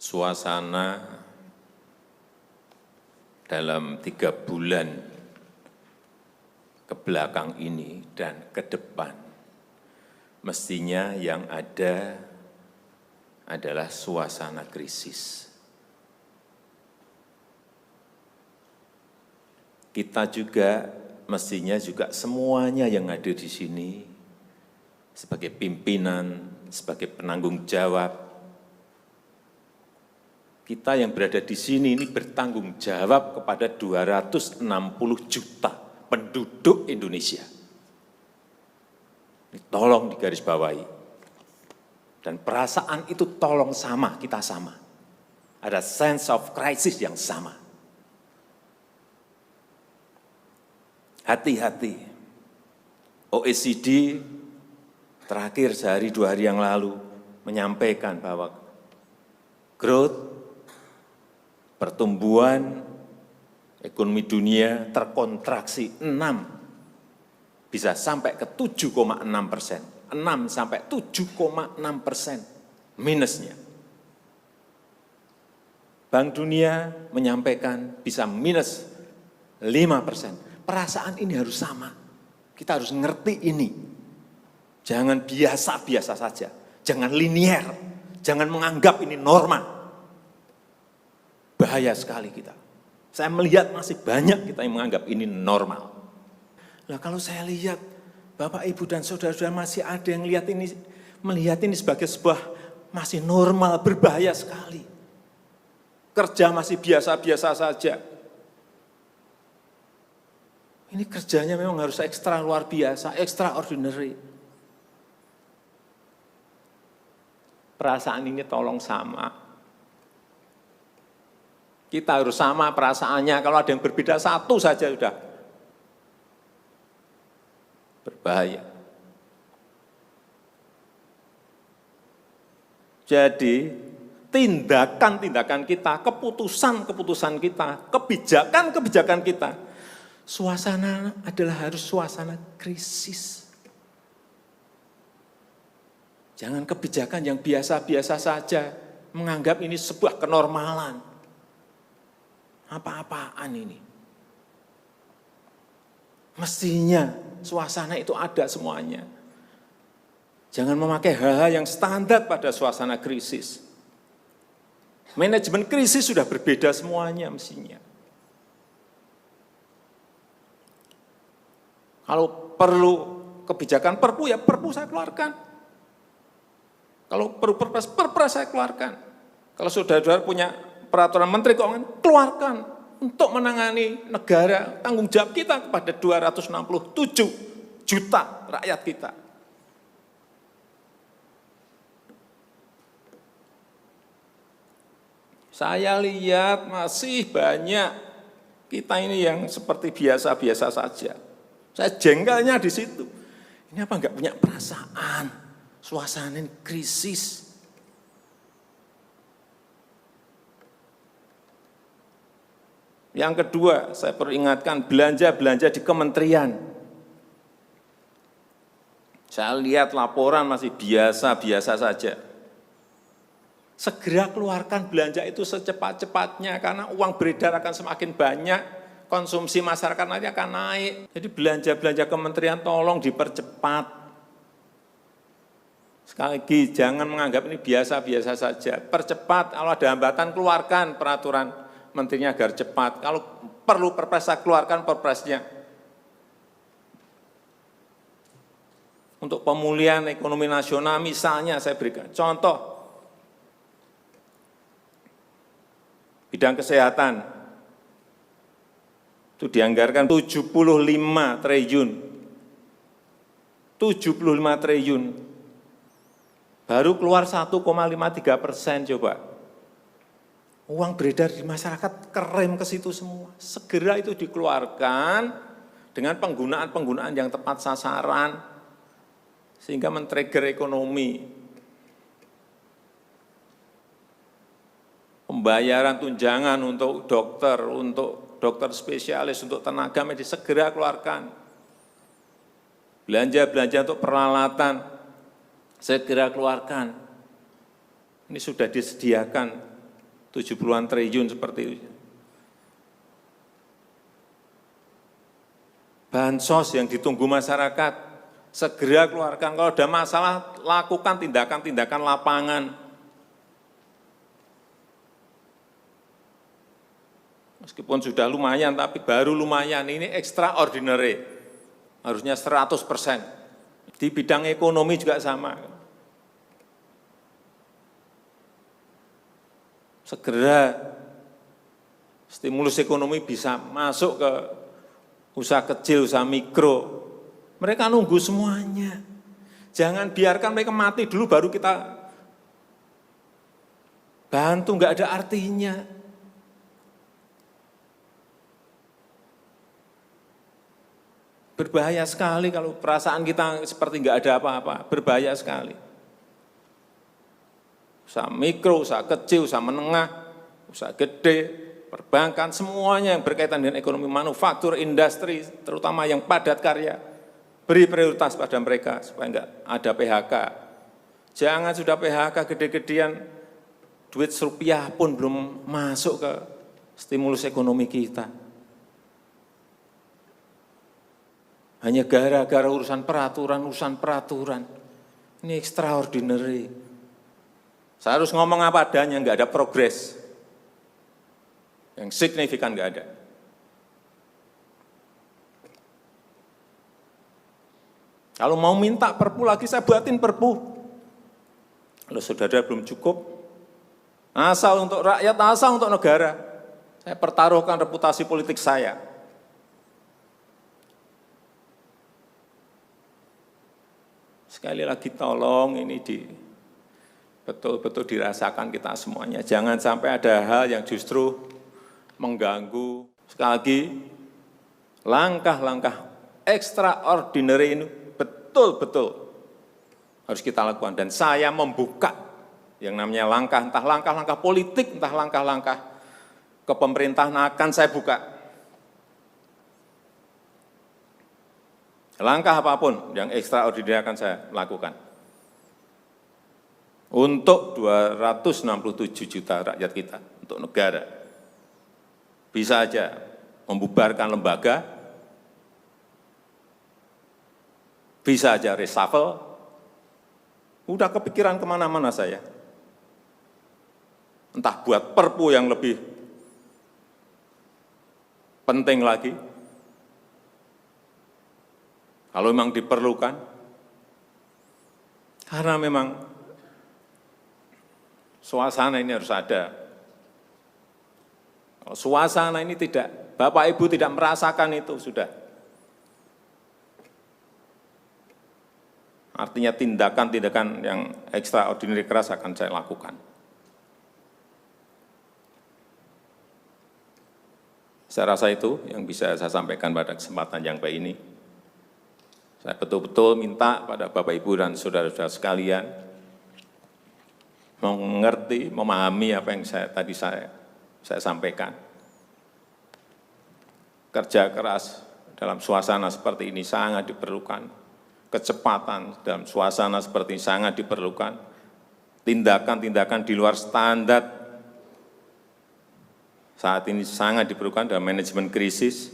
suasana dalam 3 bulan ke belakang ini dan ke depan, mestinya yang ada adalah suasana krisis. Kita juga mestinya juga semuanya yang ada di sini sebagai pimpinan, sebagai penanggung jawab, kita yang berada di sini ini bertanggung jawab kepada 260 juta penduduk Indonesia. Ini tolong digarisbawahi. Dan perasaan itu tolong sama, kita sama. Ada sense of crisis yang sama. Hati-hati. OECD terakhir sehari 2 hari yang lalu menyampaikan bahwa growth, pertumbuhan ekonomi dunia terkontraksi 6, bisa sampai ke 7,6%. 6 sampai 7,6% minusnya. Bank Dunia menyampaikan bisa minus 5%. Perasaan ini harus sama. Kita harus ngerti ini. Jangan biasa-biasa saja. Jangan linier. Jangan menganggap ini normal. Bahaya sekali kita. Saya melihat masih banyak kita yang menganggap ini normal. Nah, kalau saya lihat Bapak, Ibu, dan saudara-saudara masih ada yang melihat ini sebagai sebuah masih normal, berbahaya sekali. Kerja masih biasa-biasa saja. Ini kerjanya memang harus ekstra luar biasa, extraordinary. Perasaan ini tolong sama. Kita harus sama perasaannya, kalau ada yang berbeda satu saja sudah berbahaya. Jadi, tindakan-tindakan kita, keputusan-keputusan kita, kebijakan-kebijakan kita, suasana adalah harus suasana krisis. Jangan kebijakan yang biasa-biasa saja, menganggap ini sebuah kenormalan. Apa-apaan ini? Mestinya suasana itu ada semuanya. Jangan memakai hal-hal yang standar pada suasana krisis. Manajemen krisis sudah berbeda semuanya mestinya. Kalau perlu kebijakan perpu, ya perpu saya keluarkan. Kalau perlu perpres saya keluarkan. Kalau saudara-saudara punya peraturan menteri keuangan, keluarkan. Untuk menangani negara, tanggung jawab kita kepada 267 juta rakyat kita. Saya lihat masih banyak kita ini yang seperti biasa-biasa saja. Saya jengkelnya di situ. Ini apa enggak punya perasaan, suasana krisis. Yang kedua, saya perlu ingatkan belanja-belanja di kementerian. Saya lihat laporan masih biasa-biasa saja. Segera keluarkan belanja itu secepat-cepatnya, karena uang beredar akan semakin banyak, konsumsi masyarakat nanti akan naik. Jadi belanja-belanja kementerian tolong dipercepat. Sekali lagi, jangan menganggap ini biasa-biasa saja. Percepat, kalau ada hambatan keluarkan peraturan menterinya agar cepat. Kalau perlu perpres, saya keluarkan perpresnya. Untuk pemulihan ekonomi nasional misalnya saya berikan contoh. Bidang kesehatan. Itu dianggarkan 75 triliun. 75 triliun. Baru keluar 1,53% coba. Uang beredar di masyarakat kerem ke situ semua. Segera itu dikeluarkan dengan penggunaan-penggunaan yang tepat sasaran sehingga men-trigger ekonomi. Pembayaran tunjangan untuk dokter spesialis, untuk tenaga medis segera keluarkan. Belanja-belanja untuk peralatan segera keluarkan. Ini sudah disediakan 70-an triliun seperti itu. Bansos yang ditunggu masyarakat, segera keluarkan. Kalau ada masalah, lakukan tindakan-tindakan lapangan. Meskipun sudah lumayan, tapi baru lumayan, ini extraordinary. Harusnya 100%. Di bidang ekonomi juga sama. Segera stimulus ekonomi bisa masuk ke usaha kecil, usaha mikro. Mereka nunggu semuanya. Jangan biarkan mereka mati dulu baru kita bantu, nggak ada artinya. Berbahaya sekali kalau perasaan kita seperti nggak ada apa-apa, berbahaya sekali. Usaha mikro, usaha kecil, usaha menengah, usaha gede, perbankan, semuanya yang berkaitan dengan ekonomi manufaktur, industri, terutama yang padat karya, beri prioritas pada mereka supaya enggak ada PHK. Jangan sudah PHK gede-gedean, duit rupiah pun belum masuk ke stimulus ekonomi kita. Hanya gara-gara urusan peraturan. Ini extraordinary. Saya harus ngomong apa adanya, enggak ada progres. Yang signifikan enggak ada. Kalau mau minta perpu lagi, saya buatin perpu. Kalau saudara belum cukup, asal untuk rakyat, asal untuk negara. Saya pertaruhkan reputasi politik saya. Sekali lagi tolong ini betul-betul dirasakan kita semuanya. Jangan sampai ada hal yang justru mengganggu. Sekali lagi, langkah-langkah extraordinary ini betul-betul harus kita lakukan. Dan saya membuka yang namanya langkah, entah langkah-langkah politik, entah langkah-langkah kepemerintahan akan saya buka. Langkah apapun yang extraordinary akan saya lakukan. Untuk 267 juta rakyat kita, untuk negara. Bisa aja membubarkan lembaga, bisa aja reshuffle, udah kepikiran kemana-mana saya. Entah buat perpu yang lebih penting lagi, kalau memang diperlukan, karena memang suasana ini harus ada. Kalau suasana ini tidak, Bapak Ibu tidak merasakan itu, sudah. Artinya tindakan-tindakan yang extraordinary keras akan saya lakukan. Saya rasa itu yang bisa saya sampaikan pada kesempatan yang baik ini. Saya betul-betul minta pada Bapak Ibu dan saudara-saudara sekalian mengerti, memahami apa yang tadi saya sampaikan. Kerja keras dalam suasana seperti ini sangat diperlukan. Kecepatan dalam suasana seperti ini sangat diperlukan. Tindakan-tindakan di luar standar saat ini sangat diperlukan dalam manajemen krisis.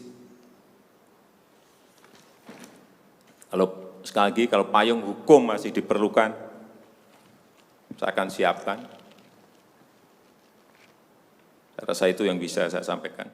Kalau sekali lagi, kalau payung hukum masih diperlukan, saya akan siapkan. Saya rasa itu yang bisa saya sampaikan.